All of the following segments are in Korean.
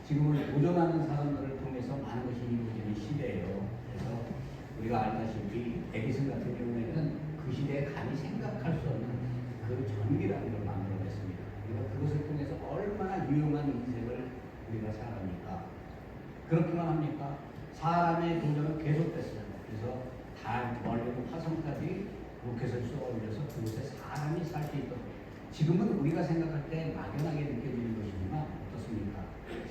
지금은 도전하는 사람들을 통해서 많은 것이 이루어지는 시대예요. 그래서 우리가 알다시피 에디슨 같은 경우에는 그 시대에 감히 생각할 수 없는 그 전기라는 걸 만들어냈습니다. 우리가 그것을 통해서 얼마나 유용한 인생을 우리가 살아갑니까? 그렇게만 합니까? 사람의 도전은 계속됐어요. 그래서 달, 멀리는 화성까지 로켓을 쏘아 올려서 그곳에 사람이 살 수 있도록. 지금은 우리가 생각할 때 막연하게 느껴지는 것이지만 어떻습니까?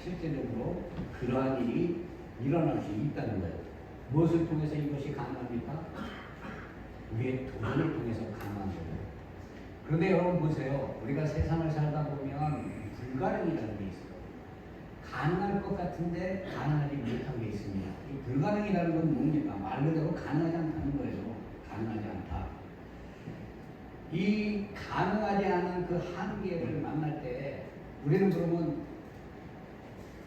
실제적으로 그러한 일이 일어날 수 있다는 거예요. 무엇을 통해서 이것이 가능합니까? 우리의 도전을 통해서 가능한 거예요. 그런데 여러분 보세요. 우리가 세상을 살다 보면 불가능이라는 게 있어요. 가능할 것 같은데 가능하지 못한 게 있습니다. 이 불가능이라는 건 뭡니까? 말 그대로 가능하지 않다는 거예요. 가능하지 않다. 이 가능하지 않은 그 한계를 만날 때 우리는 그러면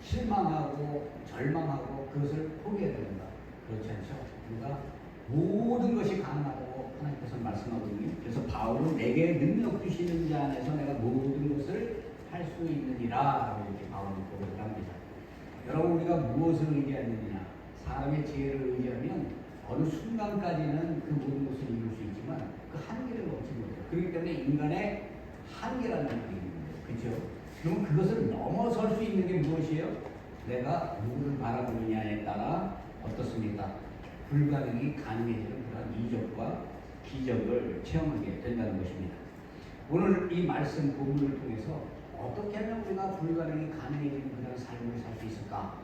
실망하고 절망하고 그것을 포기해야 됩니다. 그렇지 않죠? 우리가 모든 것이 가능하다고 하나님께서 말씀하거든요. 그래서 바울은 내게 능력 주시는 자 안에서 내가 모든 것을 할 수 있느니라 이렇게 바울은 고백을 합니다. 여러분 우리가 무엇을 의지하느냐? 사람의 지혜를 의지하면 어느 순간까지는 그 모든 것을 이룰 수 있지만 그 한계를 넘지 못해요. 그렇기 때문에 인간의 한계라는 말이 있는 거예요. 그렇죠? 그럼 그것을 넘어설 수 있는 게 무엇이에요? 내가 누구를 바라보느냐에 따라 어떻습니까? 불가능이 가능해지는 그런 이적과 기적을 체험하게 된다는 것입니다. 오늘 이 말씀 본문을 통해서 어떻게 하면 우리가 불가능이 가능해지는 그런 삶을 살 수 있을까?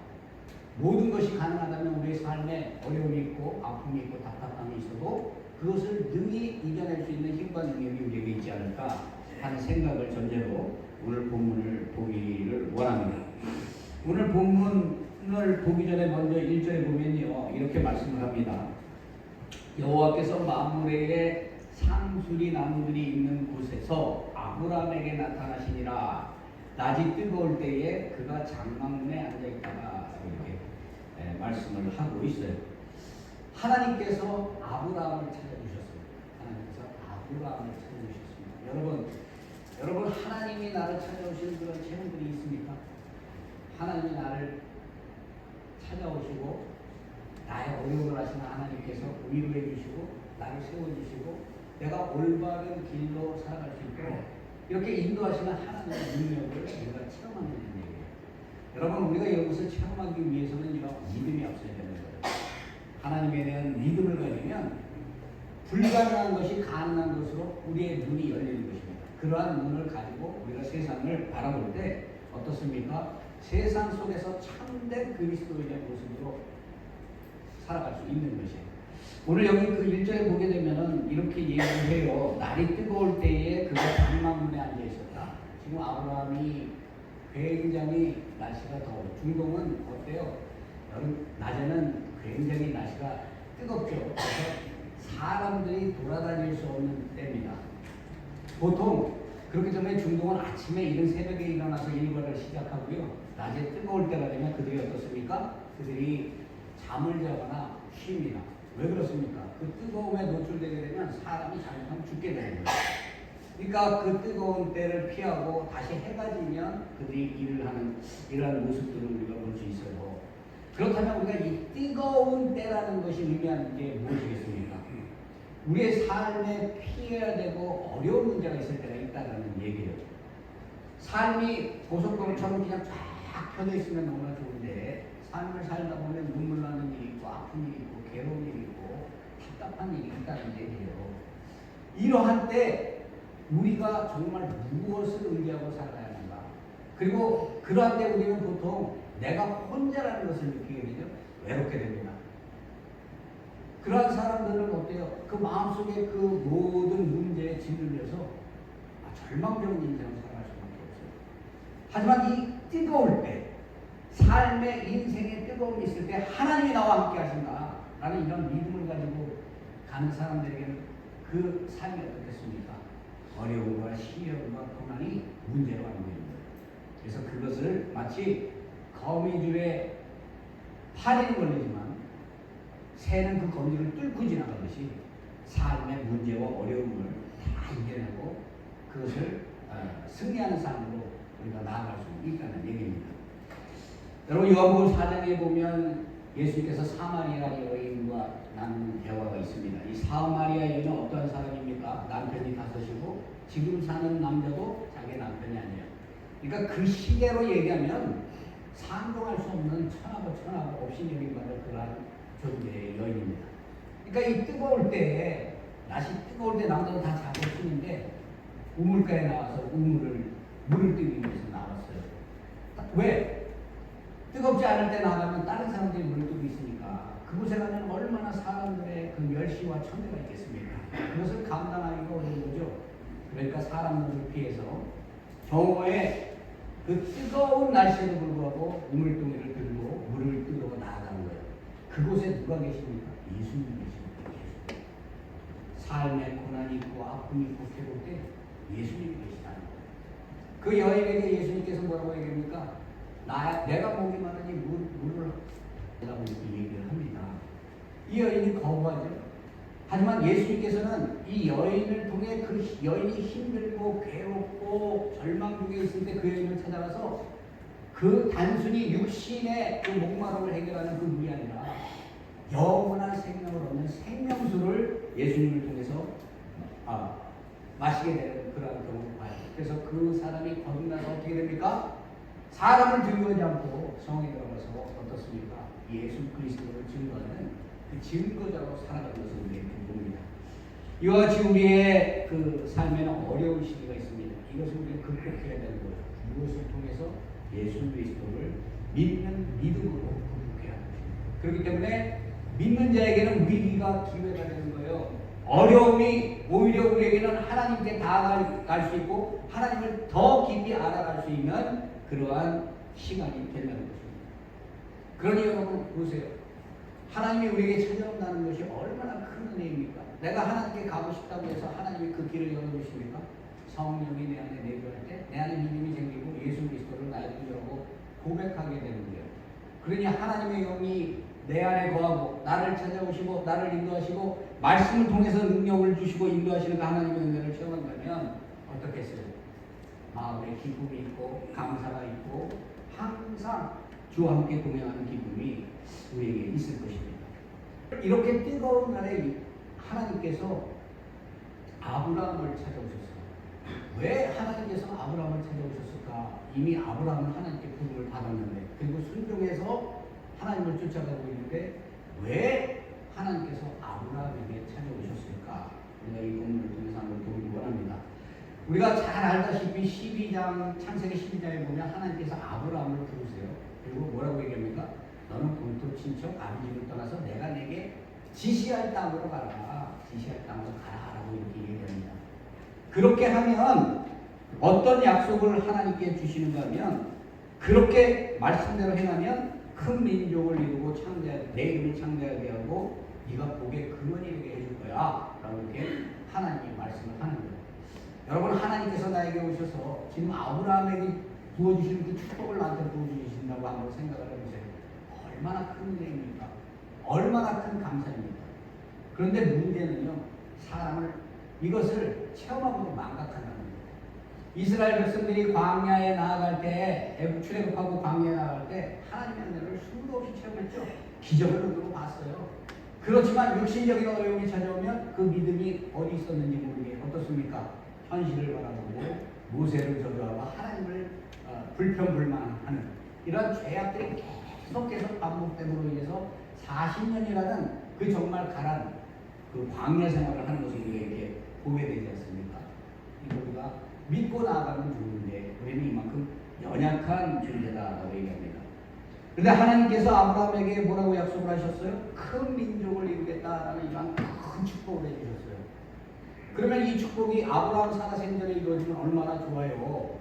모든 것이 가능하다면 우리의 삶에 어려움이 있고 아픔이 있고 답답함이 있어도 그것을 능히 이겨낼 수 있는 힘과 능력이 우리에게 있지 않을까 하는 생각을 전제로 오늘 본문을 보기를 원합니다. 오늘 본문을 보기 전에 먼저 1절에 보면요 이렇게 말씀을 합니다. 여호와께서 마므레의 상수리 나무들이 있는 곳에서 아브라함에게 나타나시니라. 낮이 뜨거울 때에 그가 장막문에 앉아있다가 이렇게 말씀을 하고 있어요. 하나님께서 아브라함을 찾아주셨습니다. 하나님께서 아브라함을 찾아주셨습니다. 여러분 하나님이 나를 찾아오시는 그런 체험들이 있습니까? 하나님이 나를 찾아오시고 나의 어려움을 아시는 하나님께서 위로해 주시고 나를 세워주시고 내가 올바른 길로 살아갈 수 있도록 이렇게 인도하시는 하나님의 능력을 우리가 체험하는 얘기예요. 여러분 우리가 이것을 체험하기 위해서는 믿음이 없어야 되는 거예요. 하나님에 대한 믿음을 가지면 불가능한 것이 가능한 것으로 우리의 눈이 열리는 것입니다. 그러한 눈을 가지고 우리가 세상을 바라볼 때 어떻습니까? 세상 속에서 참된 그리스도인의 모습으로 살아갈 수 있는 것이에요. 오늘 여기 그 1절에 보게 되면은 이렇게 얘기를 해요. 날이 뜨거울 때에 그가 장막문에 앉아 있었다. 지금 아브라함이 굉장히 날씨가 더워. 중동은 어때요? 여름 낮에는 굉장히 날씨가 뜨겁죠. 그래서 사람들이 돌아다닐 수 없는 때입니다. 보통 그렇기 때문에 중동은 아침에 이른 새벽에 일어나서 일과를 시작하고요. 낮에 뜨거울 때가 되면 그들이 어떻습니까? 그들이 잠을 자거나 쉽니다. 왜 그렇습니까? 그 뜨거움에 노출되게 되면 사람이 잘못하면 죽게 되는 거예요. 그러니까 그 뜨거운 때를 피하고 다시 해가 지면 그들이 일을 하는 이러한 모습들을 우리가 볼 수 있어요. 그렇다면 우리가 이 뜨거운 때라는 것이 의미하는 게 무엇이겠습니까? 우리의 삶에 피해야 되고 어려운 문제가 있을 때가 있다는 얘기예요. 삶이 고속도로처럼 그냥 쫙 펴져 있으면 너무나 좋은데 삶을 살다 보면 눈물 나는 일이 있고 아픈 일이 있고 괴로운 일이 있고 답답한 일이 있다는 얘기예요. 이러한 때 우리가 정말 무엇을 의지하고 살아야 하는가? 그리고 그러한 때 우리는 보통 내가 혼자라는 것을 느끼게 되죠. 외롭게 됩니다. 그러한 사람들은 어때요? 그 마음속에 그 모든 문제에 짓눌려서 절망적인 인생을 살아갈 수밖에 없어요. 하지만 이 뜨거울 때 삶의 인생에 뜨거움이 있을 때 하나님이 나와 함께 하신다라는 이런 믿음을 가지고 가는 사람들에게는 그 삶이 어떻겠습니까? 어려움과 시련과 고난이 문제로 안 되는 거예요. 그래서 그것을 마치 거미줄에 파리는 걸리지만 새는 그 거미줄을 뚫고 지나가듯이 삶의 문제와 어려움을 다 이겨내고 그것을 승리하는 삶으로 우리가 나아갈 수 있다는 얘기입니다. 여러분 요한복음 4장에 보면 예수님께서 사마리아 여인과 나누는 대화가 있습니다. 이 사마리아 여인은 어떠한 사람입니까? 남편이 5이고 지금 사는 남자도 자기 남편이 아니에요. 그러니까 그 시대로 얘기하면 상종할 수 없는 천하고 없인 여인과는 그러한 존재의 여인입니다. 그러니까 이 뜨거울 때, 날씨 뜨거울 때 남자는 다 자고 쉬는데 우물가에 나와서 물을 뜨기 위해서 나왔어요. 왜? 뜨겁지 않을 때 나가면 다른 사람들이 물을 뜨고 있으니까 그곳에 가면 얼마나 사람들의 그 멸시와 천대가 있겠습니까? 그것을 감당하기가 어려운 거죠. 그러니까 사람들을 피해서 정오에 그 뜨거운 날씨에도 불구하고 우물동이를 들고 물을 뜨러 나아가는 거예요. 그곳에 누가 계십니까? 예수님이 계십니다. 예수님. 삶의 고난이 있고 아픔이 있고 괴로울 때 예수님이 계시다는 거예요. 그 여인에게 예수님께서 뭐라고 얘기합니까? 내가 목이 마르니 물을 라고 이렇게 얘기를 합니다. 이 여인이 거부하죠. 하지만 예수님께서는 이 여인을 통해 그 여인이 힘들고 괴롭고 절망 중에 있을 때 그 여인을 찾아가서 그 단순히 육신의 그 목마름을 해결하는 그 물이 아니라 영원한 생명을 얻는 생명수를 예수님을 통해서 마시게 되는 그런 경우를 봐요. 그래서 그 사람이 거듭나서 어떻게 됩니까? 사람을 두려워하지 않고 성에 들어가서 어떻습니까? 예수 그리스도를 증거하는 그 증거자로 살아가는 것을 우리에게 봅니다. 이와 같이 우리의 그 삶에는 어려운 시기가 있습니다. 이것을 우리가 극복해야 되는 거예요. 무엇을 통해서? 예수 그리스도를 믿는 믿음으로 극복해야 합니다. 그렇기 때문에 믿는 자에게는 위기가 기회가 되는 거예요. 어려움이 오히려 우리에게는 하나님께 다가갈 수 있고 하나님을 더 깊이 알아갈 수 있는 그러한 시간이 된다는 것입니다. 그러니 여러분 보세요. 하나님이 우리에게 찾아온다는 것이 얼마나 큰 은혜입니까? 내가 하나님께 가고 싶다고 해서 하나님이 그 길을 열어주십니까? 성령이 내 안에 내주할 때 내 안에 믿음이 생기고 예수 그리스도를 나의 구주라고 고백하게 되는 거예요. 그러니 하나님의 영이 내 안에 거하고 나를 찾아오시고 나를 인도하시고 말씀을 통해서 능력을 주시고 인도하시는 그 하나님의 은혜를 체험한다면 어떻겠어요? 마음에 기쁨이 있고 감사가 있고 항상 주와 함께 동행하는 기쁨이 우리에게 있을 것입니다. 이렇게 뜨거운 날에 하나님께서 아브라함을 찾아오셨어요. 왜 하나님께서 아브라함을 찾아오셨을까? 이미 아브라함은 하나님께 부름을 받았는데 그리고 순종해서 하나님을 쫓아가고 있는데 왜 하나님께서 아브라함에게 찾아오셨을까? 우리가 이 본문을 통해서 한번 보기 원합니다. 우리가 잘 알다시피 12장 창세기 12장에 보면 하나님께서 아브라함을 부르세요. 그리고 뭐라고 얘기합니까? 너는 본토 친척 아비집을 떠나서 내가 내게 지시할 땅으로 가라. 지시할 땅으로 가라라고 이렇게 얘기합니다. 그렇게 하면 어떤 약속을 하나님께 주시는가 하면 그렇게 말씀대로 행하면 큰 민족을 이루고 내 이름을 창대하게 하고 네가 복의 근원이 되게 해줄 거야 라고 이렇게 하나님이 말씀을 하는 거예요. 여러분 하나님께서 나에게 오셔서 지금 아브라함에게 부어주시는 그 축복을 나한테 부어주신다고 한번 생각을 해보세요. 얼마나 큰 은혜입니까? 얼마나 큰 감사입니까? 그런데 문제는요, 사람을 이것을 체험하고 망각한다는 거예요. 이스라엘 백성들이 광야에 나아갈 때, 출애굽하고 광야에 나아갈 때 하나님의 은혜를 수도 없이 체험했죠. 기적을 눈으로 봤어요. 그렇지만 육신적인 어려움이 찾아오면 그 믿음이 어디 있었는지 모르게 어떻습니까? 현실을 바라보고 모세를 저주하고 하나님을 불평불만하는 이런 죄악들이 계속 반복됨으로 인해서 40년이라는 그 정말 가란 그 광야 생활을 하는 것을 우리에게 보게 되지 않습니까? 우리가 믿고 나아가면 좋은데 우리는 이만큼 연약한 존재다라고 얘기합니다. 그런데 하나님께서 아브라함에게 뭐라고 약속을 하셨어요? 큰 민족을 이루겠다라는 이러한 큰 축복을 해주셨어요. 그러면 이 축복이 아브라함 사가 생전에 이루어지면 얼마나 좋아요.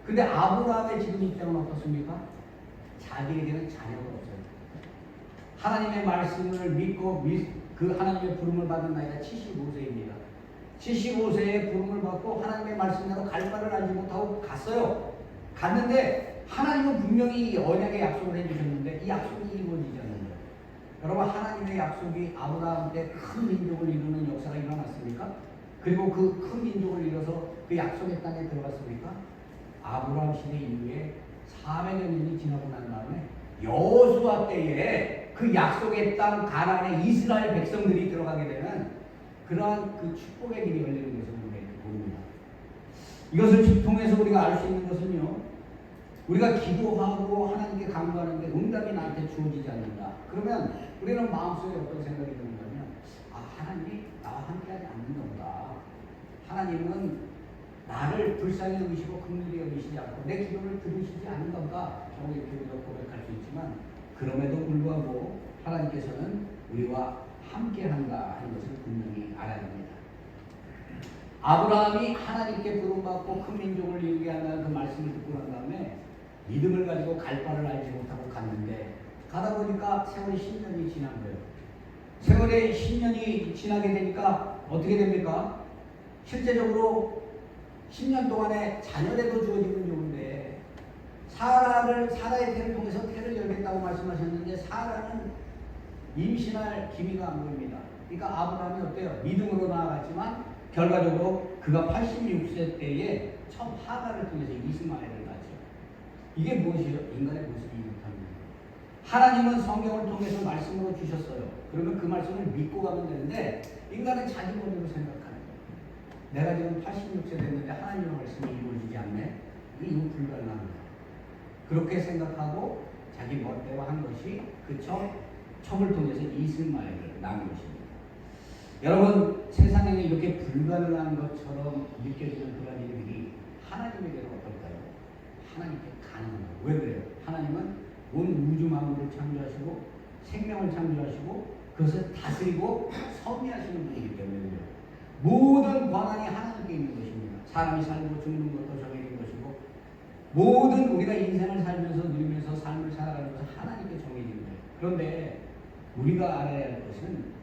근데 아브라함의 지금 입장은 어떻습니까? 자기에게는 자녀가 없어요. 하나님의 말씀을 믿고 그 하나님의 부름을 받은 나이가 75세입니다. 75세에 부름을 받고 하나님의 말씀대로 갈 바를 알지 못하고 갔어요. 갔는데 하나님은 분명히 언약의 약속을 해주셨는데 이 약속이 이루어지지 않는 거예요. 여러분 하나님의 약속이 아브라함 때 큰 민족을 이루는 역사가 일어났습니까? 그리고 그 큰 민족을 이뤄서 그 약속의 땅에 들어갔습니까? 아브라함 시대 이후에 400여 년이 지나고 난 다음에 여호수아 때에 그 약속의 땅 가나안에 이스라엘 백성들이 들어가게 되는 그러한 그 축복의 길이 열리는 것을 우리가 봅니다. 이것을 통해서 우리가 알 수 있는 것은요, 우리가 기도하고 하나님께 간구하는데 응답이 나한테 주어지지 않는다. 그러면 우리는 마음속에 어떤 생각이 드는가면, 하나님이 나와 함께하지 않는다. 하나님은 나를 불쌍히 여기시고 긍휼히 여기시지 않고 내 기도를 들으시지 않는 건가? 이렇게 우리가 고백할 수 있지만, 그럼에도 불구하고 하나님께서는 우리와 함께한다 하는 것을 분명히 알아야 합니다. 아브라함이 하나님께 부름받고 큰 민족을 이루게 한다는 그 말씀을 듣고 난 다음에 믿음을 가지고 갈 바를 알지 못하고 갔는데, 가다 보니까 세월이 10년이 지난 거예요. 세월이 10년이 지나게 되니까 어떻게 됩니까? 실제적으로 10년 동안에 자녀라도 주어지면 좋은데, 사라의 태를 통해서 태를 열겠다고 말씀하셨는데 사라는 임신할 기미가 안 보입니다. 그러니까 아브라함이 어때요? 믿음으로 나아갔지만 결과적으로 그가 86세 때에 처음 하가를 통해서 이스마엘을 낳죠. 이게 무엇이에요? 인간의 모습이 이렇답니다. 하나님은 성경을 통해서 말씀으로 주셨어요. 그러면 그 말씀을 믿고 가면 되는데, 인간은 자기 머리로 생각하는 거예요. 내가 지금 86세 됐는데 하나님의 말씀이 이루어지지 않네? 이거 불가능합니다. 그렇게 생각하고 자기 멋대로 한 것이 그 척을 통해서 이스마엘을 낳은 것입니다. 여러분, 세상에는 이렇게 불가능한 것처럼 느껴지는 그런 일들이 하나님에게는 어떨까요? 하나님께 가능합니다. 왜 그래요? 하나님은 온 우주 만물을 창조하시고 생명을 창조하시고 그것을 다스리고 섭리하시는 분이기 때문에 그래요. 모든 권한이 하나님께 있는 것입니다. 사람이 살고 죽는 것도 정해진 것이고, 모든 우리가 인생을 살면서 누리면서 삶을 살아가는 것은 하나님께 정해진 거예요. 그런데 우리가 알아야 할 것은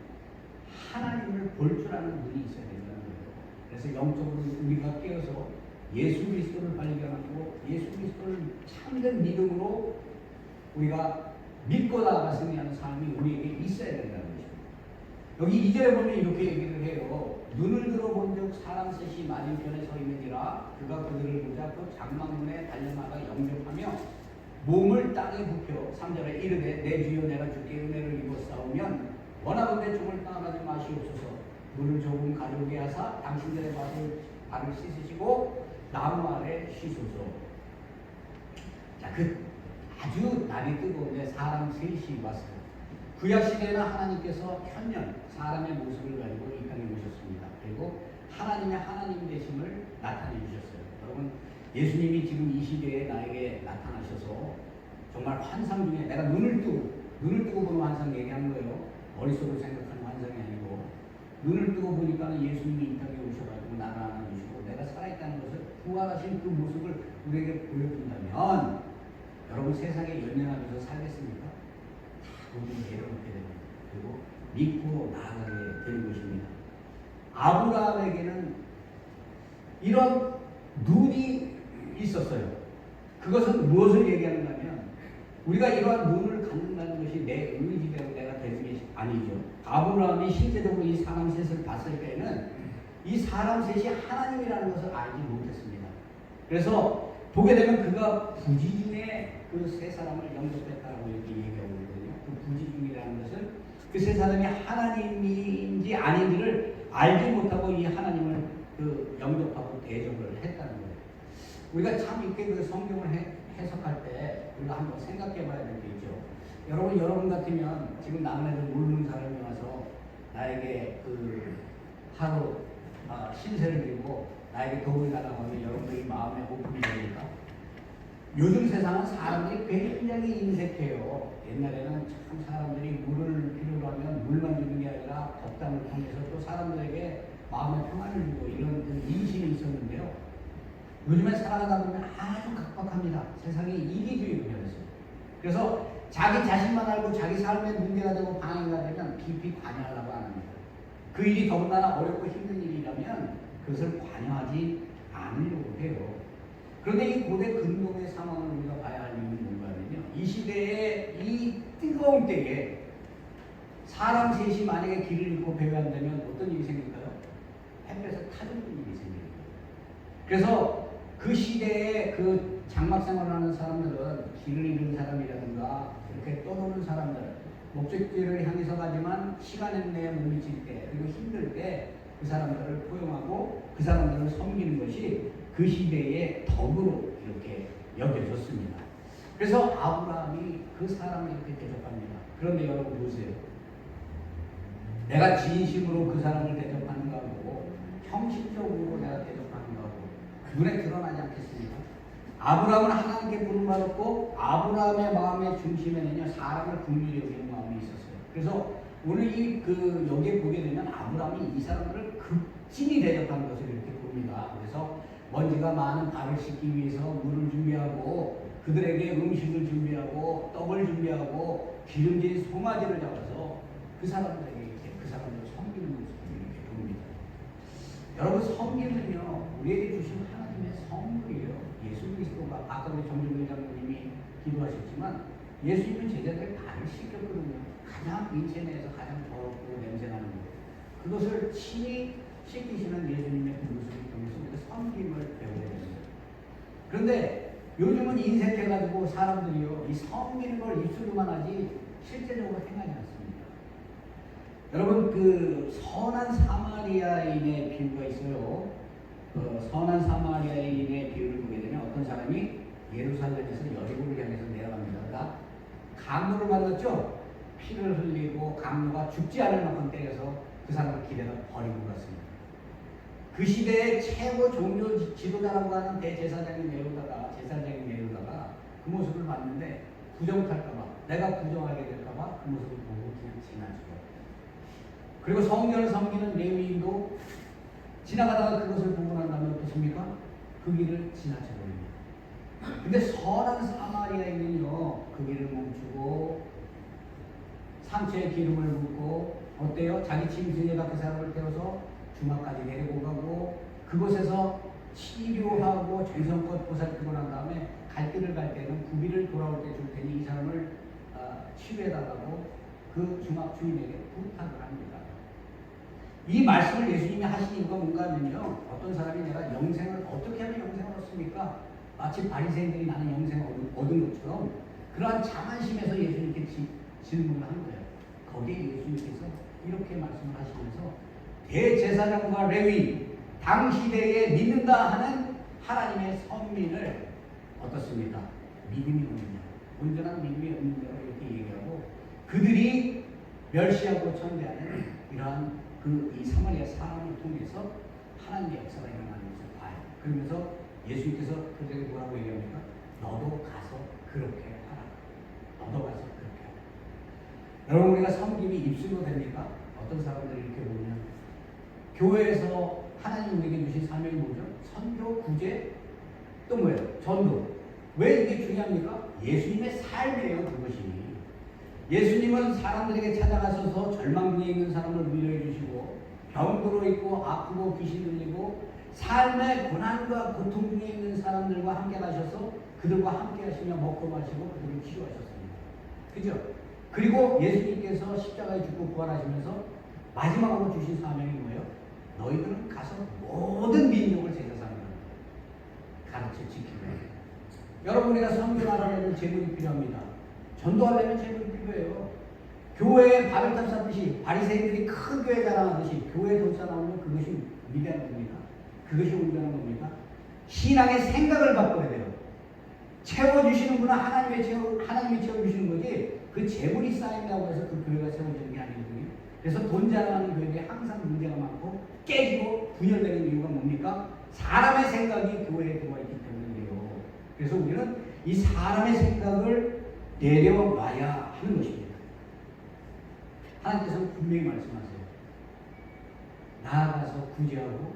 하나님을 볼 줄 아는 눈이 있어야 된다는 거예요. 그래서 영적으로 우리가 깨어서 예수 그리스도를 발견하고 예수 그리스도를 참된 믿음으로 우리가 믿고 나아가 승리하는 삶이 우리에게 있어야 된다는 것입니다. 여기 2절에 보면 이렇게 얘기를 해요. 눈을 들어본 적 사람 셋이 맞은편에 서 있느니라. 그가 그들을 보자 그 장막문에 달려나가 영접하며 몸을 땅에 굽혀 3절에 이르되 내 주여 내가 주께 은혜를 입어 싸우면 원하건대 종을 떠나가지 마시옵소서. 물을 조금 가져오게 하사 당신들의 발을 씻으시고 나무 아래 쉬소서. 자, 그 아주 날이 뜨거운데 사람 셋이 왔어요. 구약시대에는 하나님께서 현년 사람의 모습을 가지고 이 땅에 오셨습니다. 그리고 하나님의 하나님 되심을 나타내 주셨어요. 여러분, 예수님이 지금 이 시대에 나에게 나타나셔서 정말 환상 중에, 내가 눈을 뜨고 보는 환상 얘기하는 거예요. 머릿속으로 생각하는 환상이 아니고, 눈을 뜨고 보니까 예수님이 이 땅에 오셔가지고 나를 안아주시고 내가 살아있다는 것을, 부활하신 그 모습을 우리에게 보여준다면 여러분, 세상에 연연하면서 살겠습니까? 다 우리는 내려놓게 됩니다. 그리고 믿고 나아가게 되는 것입니다. 아브라함에게는 이런 눈이 있었어요. 그것은 무엇을 얘기하는가 하면, 우리가 이러한 눈을 갖는다는 것이 내 의지대로 내가 되는 게 아니죠. 아브라함이 실제적으로 이 사람 셋을 봤을 때에는 이 사람 셋이 하나님이라는 것을 알지 못했습니다. 그래서 보게 되면 그가 부지 중에 그 세 사람을 영접했다라고 이렇게 얘기하고 있거든요. 그 부지 중이라는 것은 그 세 사람이 하나님인지 아닌지를 알지 못하고 이 하나님을 그 영접하고 대접을 했다는 거예요. 우리가 참 이렇게 그 성경을 해석할 때 우리가 한번 생각해 봐야 될 게 있죠. 여러분 같으면 지금 나그네들 모르는 사람이 와서 나에게 그 하루 신세를 지고 나에게 도움을 달라고 하면 여러분들이 마음에 오픈이 됩니까? 요즘 세상은 사람들이 굉장히 인색해요. 옛날에는 참 사람들이 물을 필요로 하면 물만 주는 게 아니라 덕담을 통해서 또 사람들에게 마음의 평안을 주고 이런 인심이 있었는데요. 요즘에 살아가다 보면 아주 각박합니다. 세상이 이기주의로 변했어요. 그래서 자기 자신만 알고 자기 삶에 문제가 되고 방해가 되면 깊이 관여하려고 안 합니다. 그 일이 더군다나 어렵고 힘든 일이라면 그것을 관여하지 않으려고 해요. 그런데 이 고대 근동의 상황을 우리가 봐야 할 이유는 뭔가 하면요, 이 시대의 이 뜨거운 때에 사람 셋이 만약에 길을 잃고 배회한다면 어떤 일이 생길까요? 햇볕에 타는 일이 생깁니다. 그래서 그 시대에 그 장막 생활을 하는 사람들은 길을 잃은 사람이라든가 떠도는 사람들, 목적지를 향해서 가지만 시간에 내에 못 미칠 때 그리고 힘들 때 그 사람들을 포용하고 그 사람들을 섬기는 것이 그 시대의 덕으로 이렇게 여겨졌습니다. 그래서 아브라함이 그 사람을 이렇게 대접합니다. 그런데 여러분 보세요. 내가 진심으로 그 사람을 대접하는가 하고 형식적으로 내가 대접하는가 하고 눈에 드러나지 않겠습니까? 아브라함은 하나님께 부름받았고 아브라함의 마음의 중심에는요 사람을 긍휼히 여기는 마음이 있었어요. 그래서 오늘 여기에 보게 되면 아브라함이 이 사람들을 극진히 대접하는 것을 이렇게 봅니다. 그래서 먼지가 많은 발을 씻기 위해서 물을 준비하고 그들에게 음식을 준비하고 떡을 준비하고 기름진 송아지를 잡아서 그 사람들에게 이렇게 그 사람들을 섬기는 모습을 이렇게 봅니다. 여러분 섬기는요 우리에게 주신 하나님의 선물이에요. 예수 그리스도가 아까 우리 정준근 장로님이 기도하셨지만 예수님은 제자들의 발을 씻겼거든요. 가장 인체 내에서 가장 더럽고 냄새나는 것 그것을 친히 씻기시는 예수님의 그 모습을 통해서 우리가 섬김을 배우게 됩니다. 그런데 요즘은 인색해가지고 사람들이요 이 섬기는 걸 입술로만 하지 실제적으로 행하지 않습니다. 여러분 그 선한 사마리아인의 비유가 있어요. 선한 사마리아인의 비유를 보게 되면 어떤 사람이 예루살렘에서 여리고를 향해서 내려갑니다. 그러니까 강도를 만났죠. 피를 흘리고 강도가 죽지 않을 만큼 때려서 그 사람을 길에다 버리고 갔습니다. 그 시대의 최고 종교 지도자라고 하는 대제사장이 내려오다가 그 모습을 봤는데 부정탈까봐 내가 부정하게 될까봐 그 모습을 보고 그냥 지나치고 그리고 성전을 섬기는 레위인도 지나가다가 그것을 보고 난 다음에 어떻습니까? 그 길을 지나쳐버립니다. 근데 선한 사마리아인은요 그 길을 멈추고 상처에 기름을 붓고 어때요? 자기 짐승에다 그 사람을 태워서 주막까지 데리고 가고 그곳에서 치료하고 정성껏 보살피고 난 다음에 갈 길을 갈 때는 구비를 돌아올 때 줄 테니 이 사람을 치료해달라고 그 주막 주인에게 부탁을 합니다. 이 말씀을 예수님이 하신 이유가 뭔가 하면요 어떤 사람이 내가 영생을 어떻게 하면 영생을 얻습니까? 마치 바리새인들이 나는 영생을 얻은 것처럼 그러한 자만심에서 예수님께 질문을 한 거예요. 거기에 예수님께서 이렇게 말씀을 하시면서 대제사장과 레위 당시대에 믿는다 하는 하나님의 선민을 어떻습니까? 믿음이 없느냐 온전한 믿음이 없느냐고 이렇게 얘기하고 그들이 멸시하고 천대하는 이러한 이 사마리아 사람을 통해서 하나님의 역사가 일어나는 것을 봐요. 그러면서 예수님께서 그들에게 뭐라고 얘기합니까? 너도 가서 그렇게 하라. 너도 가서 그렇게 하라. 여러분 우리가 섬김이 입술로 됩니까? 어떤 사람들이 이렇게 보면 교회에서 하나님 우리에게 주신 사명이 뭐죠? 선교, 구제, 또 뭐예요? 전도. 왜 이게 중요합니까? 예수님의 삶이에요 그것이. 예수님은 사람들에게 찾아가셔서 절망 중에 있는 사람을 위로해 주시고 병들어 있고 아프고 귀신 들리고 삶의 고난과 고통 중에 있는 사람들과 함께 가셔서 그들과 함께 하시며 먹고 마시고 그들을 치유하셨습니다. 그죠? 그리고 예수님께서 십자가에 죽고 부활하시면서 마지막으로 주신 사명이 뭐예요? 너희들은 가서 모든 민족을 제사상으로 가르쳐 지키고 여러분 우리가 선교하려면 재물이 필요합니다. 전도하려면 재물이 필요해요. 교회에 바벨탑 쌓듯이 바리새인들이 큰 교회 자랑하듯이 교회에 돈 쌓아놓으면 그것이 위대한 겁니다. 그것이 온전한 겁니다. 신앙의 생각을 바꿔야 돼요. 채워주시는 분은 하나님이 채워주시는 거지 그 재물이 쌓인다고 해서 그 교회가 세워지는 게 아니거든요. 그래서 돈 자랑하는 교회들이 항상 문제가 많고 깨지고 분열되는 이유가 뭡니까? 사람의 생각이 교회에 들어와 있기 때문이에요. 그래서 우리는 이 사람의 생각을 내려놔야 하는 것입니다. 하나님께서는 분명히 말씀하세요. 나아가서 구제하고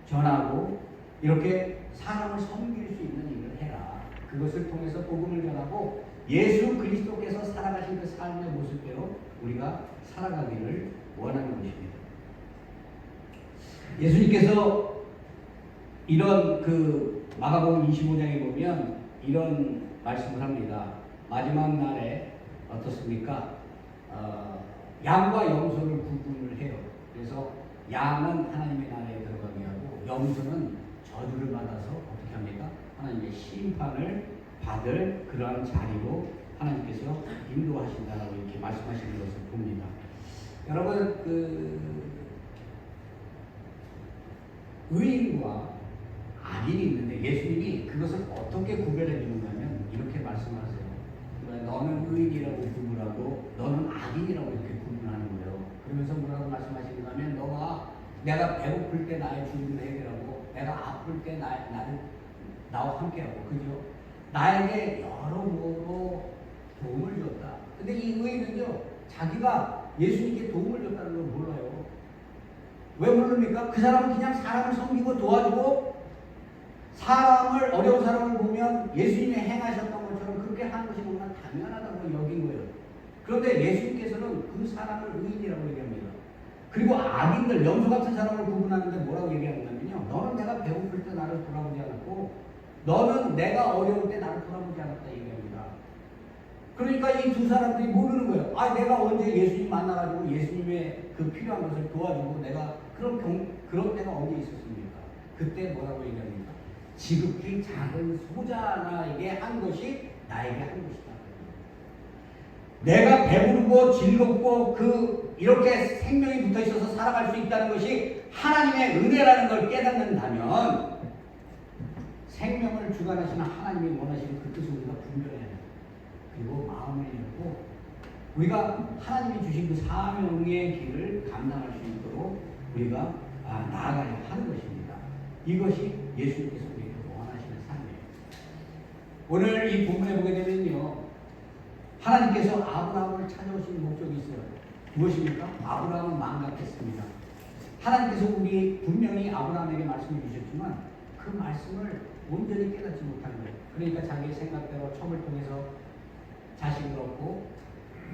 전하고 이렇게 사람을 섬길 수 있는 일을 해라. 그것을 통해서 복음을 전하고 예수 그리스도께서 살아가신 그 삶의 모습대로 우리가 살아가기를 원하는 것입니다. 예수님께서 이런 그 마가복음 25장에 보면 이런 말씀을 합니다. 마지막 날에 어떻습니까? 양과 염소를 구분을 해요. 그래서 양은 하나님의 나라에 들어가게 하고 염소는 저주를 받아서 어떻게 합니까? 하나님의 심판을 받을 그러한 자리로 하나님께서 인도하신다라고 이렇게 말씀하시는 것을 봅니다. 여러분, 의인과 악인이 있는데 예수님이 그것을 어떻게 구별해 주는가면 이렇게 말씀하세요. 너는 의인이라고 구분하고 너는 악인이라고 이렇게 구분하는 거예요. 그러면서 뭐라고 말씀하시는가 하면 내가 배고플 때 나의 주님을 해결하고 내가 아플 때 나와 함께하고 그죠? 나에게 여러모로 도움을 줬다. 근데 이 의인은요 자기가 예수님께 도움을 줬다는 걸 몰라요. 왜 모릅니까? 그 사람은 그냥 사람을 섬기고 도와주고 사람을 어려운 사람을 보면 예수님이 행하셨던 것처럼 그렇게 하는 것이 너무나 당연하다고 여긴 거예요. 그런데 예수님께서는 그 사람을 의인이라고 얘기합니다. 그리고 악인들, 염소 같은 사람을 구분하는데 뭐라고 얘기하냐면요. 너는 내가 배고플 때 나를 돌아보지 않았고 너는 내가 어려울 때 나를 돌아보지 않았다 얘기합니다. 그러니까 이 두 사람들이 모르는 거예요. 내가 언제 예수님 만나가지고 예수님의 그 필요한 것을 도와주고 내가 그런 때가 언제 있었습니까? 그때 뭐라고 얘기합니까? 지극히 작은 소자 하나에게 한 것이 나에게 한 것이다. 내가 배부르고 즐겁고 이렇게 생명이 붙어 있어서 살아갈 수 있다는 것이 하나님의 은혜라는 걸 깨닫는다면 생명을 주관하시는 하나님이 원하시는 그 뜻을 우리가 분별해야 해요. 그리고 마음을 열고 우리가 하나님이 주신 그 사명의 길을 감당할 수 있도록 우리가 나아가야 하는 것입니다. 이것이 예수님께서 우리에게 원하시는 삶이에요. 오늘 이 본문에 보게 되면요. 하나님께서 아브라함을 찾아오신 목적이 있어요. 무엇입니까? 아브라함은 망각했습니다. 하나님께서 분명히 아브라함에게 말씀해 주셨지만 그 말씀을 온전히 깨닫지 못하는 거예요. 그러니까 자기의 생각대로 첩을 통해서 자식을 얻고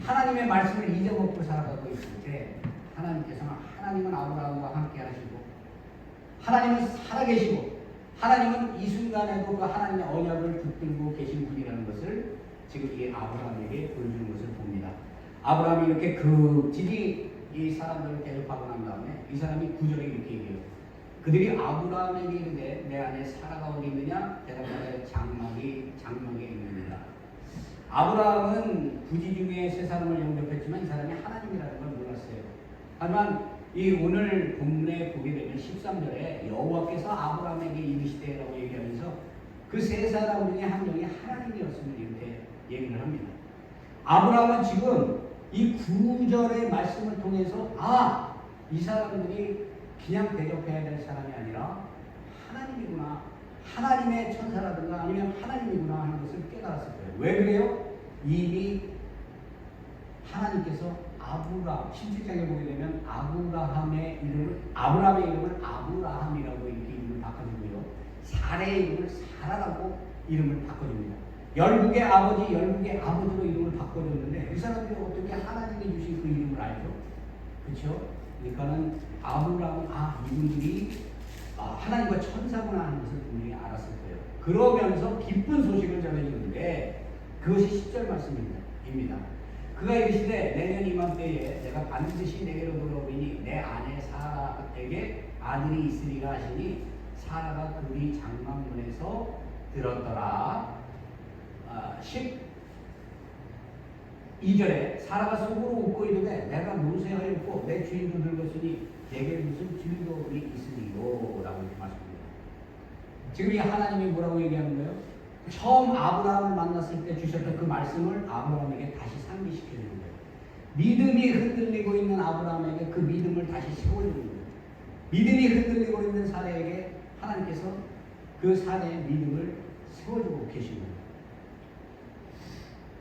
하나님의 말씀을 잊어먹고 살아가고 있을 때 하나님은 아브라함과 함께 하시고 하나님은 살아계시고 하나님은 이 순간에도 그 하나님의 언약을 붙들고 계신 분이라는 것을 지금 이 아브라함에게 보여주는 것을 봅니다. 아브라함이 이렇게 극진히 이 사람들을 대접하고 난 다음에 이 사람이 9절에 이렇게 얘기해요. 그들이 아브라함에게 이르되 내 안에 사라가 어디 있느냐? 대답하되 장막에 있느니라. 아브라함은 부지 중에 세 사람을 영접했지만 이 사람이 하나님이라는 걸 몰랐어요. 하지만 이 오늘 본문에 보게 되면 13절에 여호와께서 아브라함에게 이르시되라고 얘기하면서 그 세 사람 중에 한 명이 하나님이었음을 이렇게 얘기를 합니다. 아브라함은 지금 이 9절의 말씀을 통해서 이 사람들이 그냥 대접해야 될 사람이 아니라 하나님이구나, 하나님의 천사라든가 아니면 하나님이구나 하는 것을 깨달았을 거예요. 왜 그래요? 이미 하나님께서 17장에 보게 되면 아브라함의 이름을 아브라함이라고 이렇게 이름을 바꿔주고요. 사라의 이름을 사라라고 이름을 바꿔줍니다. 열국의 아버지로 이름을 바꿔줬는데 이 사람들이 어떻게 하나님이 주신 그 이름을 알죠? 그렇죠? 그러니까는 아브라함은 이분들이 하나님과 천사구나 하는 것을 분명히 알았을 거예요. 그러면서 기쁜 소식을 전해주는데 그것이 10절 말씀입니다. 그가 이르시되 내년 이맘때에 내가 반드시 내게로 돌아오리니 내 아내 사라에게 아들이 있으리라 하시니 사라가 그의 장막문에서 들었더라. 12절에 사라가 속으로 웃고 이르되 내가 노쇠하였고 내 주인도 늙었으니 내게 무슨 즐거움이 있으리요 라고 이렇게 말씀합니다. 지금 이 하나님이 뭐라고 얘기하는 거예요? 처음 아브라함을 만났을 때 주셨던 그 말씀을 아브라함에게 다시 상기시켜주는 거예요. 믿음이 흔들리고 있는 아브라함에게 그 믿음을 다시 세워주는 거예요. 믿음이 흔들리고 있는 사라에게 하나님께서 그 사라의 믿음을 세워주고 계신 거예요.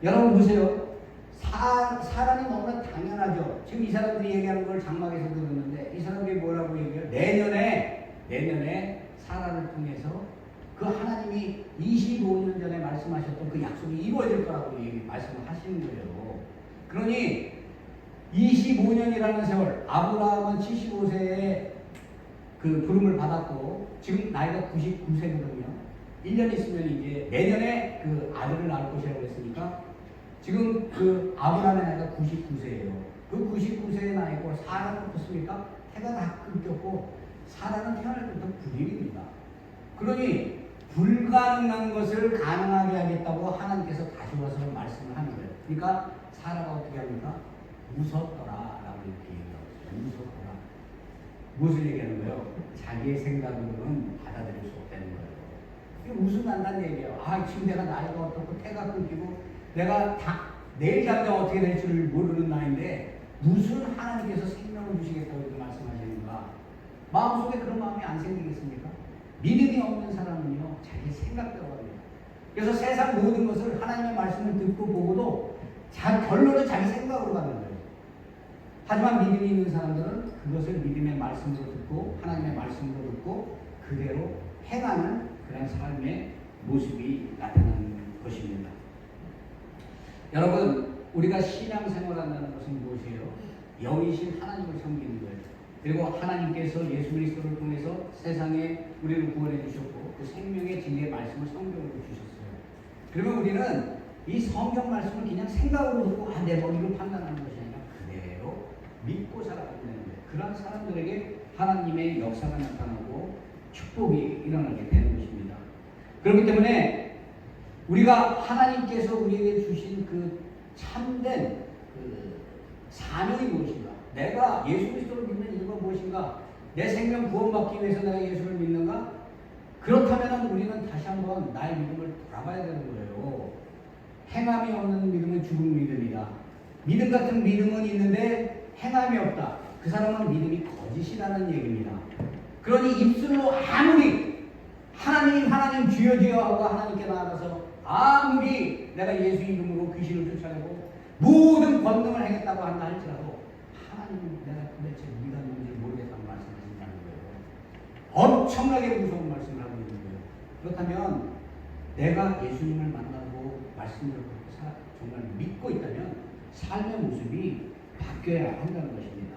여러분 보세요. 사람이 너무나 당연하죠. 지금 이 사람들이 얘기하는 걸 장막에서 들었는데 이 사람들이 뭐라고 얘기해요? 내년에 사라를 통해서 그 하나님이 25년 전에 말씀하셨던 그 약속이 이루어질 거라고 말씀을 하시는 거예요. 그러니 25년이라는 세월, 아브라함은 75세에 그 부름을 받았고 지금 나이가 99세거든요. 1년 있으면 이제 내년에 그 아들을 낳을 것이라고 했으니까 지금 그 아브라함의 나이가 99세예요. 그 99세의 나이고 사라는 어떻습니까? 해가 다 끊겼고 사라는 태어날 때부터 불임입니다. 그러니 불가능한 것을 가능하게 하겠다고 하나님께서 다시 와서 말씀을 하는 거예요. 그러니까 사라가 어떻게 합니까? 웃었더라라고 이렇게 얘기하고 있어요. 웃었더라. 무엇을 얘기하는 거예요? 자기의 생각으로는 받아들일 수 없다는 거예요. 이게 웃음 난다는 얘기예요. 아, 지금 내가 나이가 어떻고 태가 끊기고 내가 내일 당장 어떻게 될 줄 모르는 나이인데 무슨 하나님께서 생명을 주시겠다고 이렇게 말씀하시는가? 마음속에 그런 마음이 안 생기겠습니까? 믿음이 없는 사람은요, 자기 생각대로 합니다. 그래서 세상 모든 것을 하나님의 말씀을 듣고 보고도 결론은 자기 생각으로 가는 거예요. 하지만 믿음이 있는 사람들은 그것을 믿음의 말씀으로 듣고 하나님의 말씀으로 듣고 그대로 행하는 그런 삶의 모습이 나타나는 것입니다. 여러분, 우리가 신앙생활한다는 것은 무엇이에요? 영이신 하나님을 섬기는 거예요. 그리고 하나님께서 예수 그리스도를 통해서 세상에 우리를 구원해 주셨고 그 생명의 진리의 말씀을 성경으로 주셨어요. 그러면 우리는 이 성경 말씀을 그냥 생각으로 듣고 내 머리로 판단하는 것이 아니라 그대로 믿고 살아가야 되는 거예요. 그런 사람들에게 하나님의 역사가 나타나고 축복이 일어나게 되는 것입니다. 그렇기 때문에 우리가 하나님께서 우리에게 주신 그 참된 그 사명이 무엇인가? 내가 예수 그리스도를 믿는 이유가 무엇인가? 내 생명 구원받기 위해서 내가 예수를 믿는가? 그렇다면 우리는 다시 한번 나의 믿음을 돌아봐야 되는 거예요. 행함이 없는 믿음은 죽은 믿음이다. 믿음 같은 믿음은 있는데 행함이 없다. 그 사람은 믿음이 거짓이라는 얘기입니다. 그러니 입술로 아무리 하나님 주여 주여 하고 하나님께 나아가서 아무리 내가 예수 이름으로 귀신을 쫓아내고 모든 권능을 하겠다고 한다 할지라도 하나님은 내가 도대체 네가 누군지 모르겠다는 말씀하신다는 거예요. 엄청나게 무서운 말씀을 하고 있는 거예요. 그렇다면 내가 예수님을 만나고 말씀을 정말 믿고 있다면 삶의 모습이 바뀌어야 한다는 것입니다.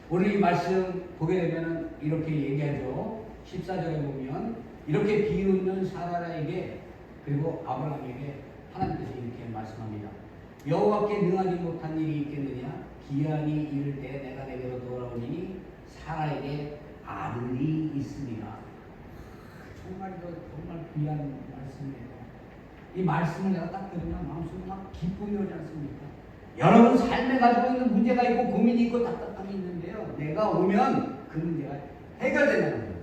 오늘 이 말씀 보게 되면 이렇게 얘기하죠. 14절에 보면 이렇게 비웃는 사라에게 그리고 아브라함에게 하나님께서 이렇게 말씀합니다. 여호와께 능하지 못한 일이 있겠느냐? 기한이 이를 때 내가 내게로 돌아오니 사라에게 아들이 있으리라. 정말 귀한 말씀이에요. 이 말씀을 내가 딱 들으면 마음속에 막 기쁨이 오지 않습니까? 여러분 삶에 가지고 있는 문제가 있고 고민이 있고 답답함이 있는데요. 내가 오면 그 문제가 해결된다는 거예요.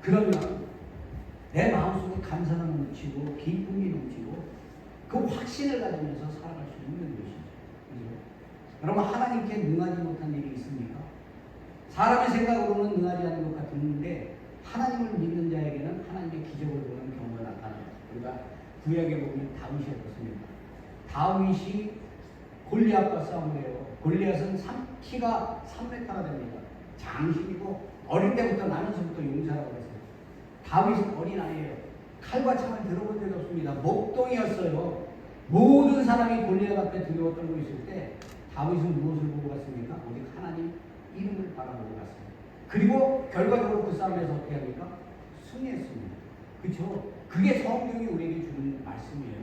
그러면 내 마음속에 감사가 넘치고 기쁨이 넘치고 그 확신을 가지면서 살아갈 수 있는 것이죠. 그렇죠? 여러분 하나님께 능하지 못한 일이 있습니까? 사람의 생각으로는 능하지 않은 것 같은데 하나님을 믿는 자에게는 하나님의 기적을 보는 경우가 나타나요. 우리가 구약에 보면 다윗이 어떻습니까? 다윗이 골리앗과 싸움을 해요. 골리앗은 키가 3m가 됩니다. 장신이고 어릴 때부터 나면서부터 용사라고 했어요. 다윗은 어린아이예요. 칼과 창을 들어본 적이 없습니다. 목동이었어요. 모든 사람이 골리앗 앞에 두려워 떨고 있을 때 다윗은 무엇을 보고 갔습니까? 오직 하나님 이름을 바라보고 갔어요. 그리고 결과적으로 그 싸움에서 어떻게 합니까? 승리했습니다. 그렇죠? 그게 성경이 우리에게 주는 말씀이에요.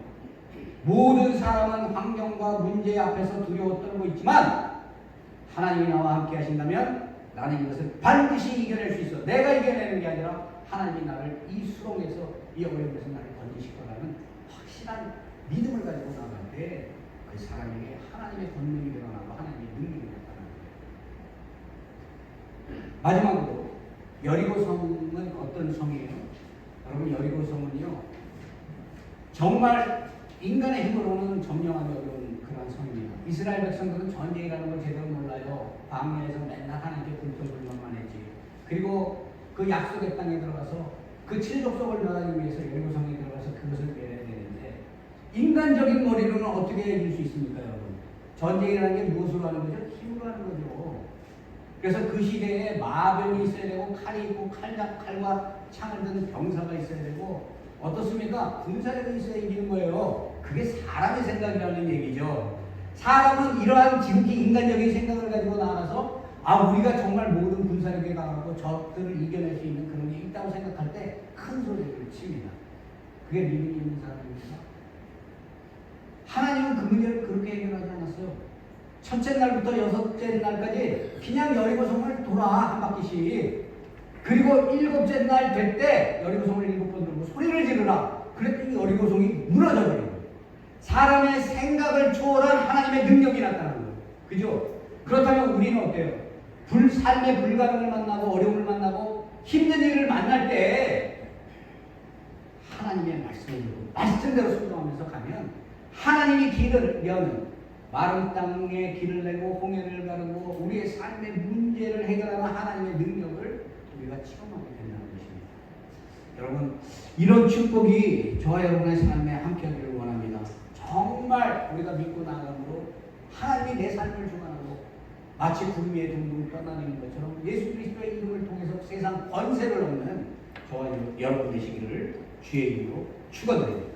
모든 사람은 환경과 문제 앞에서 두려워 떨고 있지만 하나님이 나와 함께 하신다면 나는 이것을 반드시 이겨낼 수 있어. 내가 이겨내는 게 아니라 하나님이 나를 이 수렁에서 이 어려움에서 나를 건지실 거라는 확실한 믿음을 가지고 나갈 때 그 사람에게 하나님의 권능이 드러나고 하나님의 능력이 나타납니다. 마지막으로 여리고 성은 어떤 성이에요? 여러분 여리고 성은요 정말 인간의 힘으로는 점령하기 어려운 그런 성입니다. 이스라엘 백성들은 전쟁이라는 걸 제대로 몰라요. 광야에서 맨날 하나님께 불평불만만 했지. 그리고 그 약속의 땅에 들어가서 그 칠족속을 면하기 위해서 여리고성에 들어가서 그것을 빼야 되는데 인간적인 머리로는 어떻게 해줄 수 있습니까, 여러분? 전쟁이라는 게 무엇으로 하는 거죠? 힘으로 하는 거죠. 그래서 그 시대에 마병이 있어야 되고 칼이 있고 칼과 창을 드는 병사가 있어야 되고 어떻습니까? 군사력이 있어야 이기는 거예요. 그게 사람의 생각이라는 얘기죠. 사람은 이러한 지극히 인간적인 생각을 가지고 나와서 우리가 정말 모든 군사력에 강하고 적들을 이겨낼 수 있는 그런 게 있다고 생각할 때 큰 소리를 칩니다. 그게 믿음이 있는 사람입니다. 하나님은 그 문제를 그렇게 해결하지 않았어요. 첫째 날부터 여섯째 날까지 그냥 여리고성을 돌아 한 바퀴씩. 그리고 일곱째 날 될 때 여리고성을 7번 돌고 소리를 지르라. 그랬더니 여리고성이 무너져 버린 거예요. 사람의 생각을 초월한 하나님의 능력이 나타나는 거예요. 그죠? 그렇다면 우리는 어때요? 삶의 불가능을 만나고 어려움을 만나고 힘든 일을 만날 때 하나님의 말씀을 듣고 말씀대로 순종하면서 가면 하나님이 길을 여는 마른 땅에 길을 내고 홍해를 가르고 우리의 삶의 문제를 해결하는 하나님의 능력을 우리가 체험하게 된다는 것입니다. 여러분, 이런 축복이 저와 여러분의 삶에 함께하기를 원합니다. 정말 우리가 믿고 나아감으로 하나님이 내 삶을 주관하고 마치 구름 위에 둥둥 떠다니는 것처럼 예수 그리스도의 이름을 통해서 세상 권세를 얻는 저와 여러분 되시기를 주의 이름으로 축원드립니다.